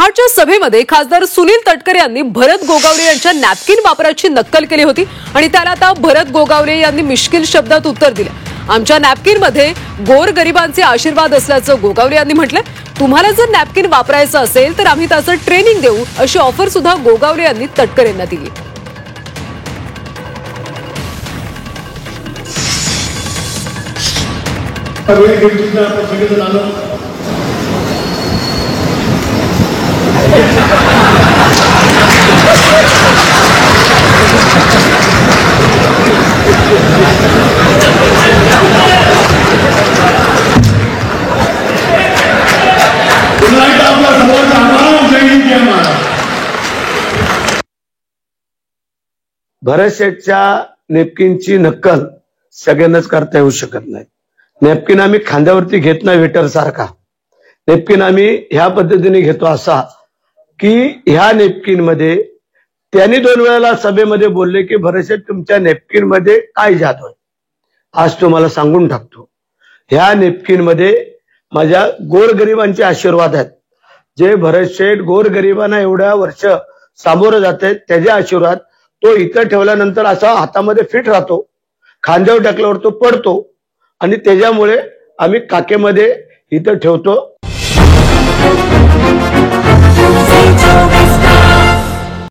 महाडच्या सभेमध्ये खासदार सुनील तटकरे यांनी भरत गोगावले यांच्या नॅपकिन वापराची नक्कल केली होती आणि त्याला आता भरत गोगावले यांनी मिश्किल शब्दात उत्तर दिले। आमच्या नॅपकिनमध्ये गोरगरिबांचे आशीर्वाद असल्याचं गोगावले यांनी म्हटलं। तुम्हाला जर नॅपकिन वापरायचं असेल तर आम्ही त्याचं ट्रेनिंग देऊ अशी ऑफर सुद्धा गोगावले यांनी तटकरेंना दिली। भरत शेठच्या नेपकिनची नक्कल सगळ्यांनाच करता येऊ शकत नाही। नेपकिन आम्ही खांद्यावरती घेत नाही वेटर सारखा, नेपकिन आम्ही ह्या पद्धतीने घेतो असा की ह्या नेपकिन मध्ये त्यांनी 2 वेळेला सभेमध्ये बोलले की भरत शेठ तुमच्या नेपकिन मध्ये काय जादू आहे। आज तुम्हाला सांगून टाकतो, ह्या नेपकिन मध्ये माझ्या गोरगरिबांचे आशीर्वाद आहेत। जे भरत शेठ गोरगरिबांना एवढ्या वर्ष सामोरं जाते त्याचे आशीर्वाद तो इथं ठेवल्यानंतर असा हातामध्ये फिट राहतो, खांद्यावर टाकल्यावर तो पडतो आणि त्याच्यामुळे आम्ही काकेमध्ये इथं ठेवतो।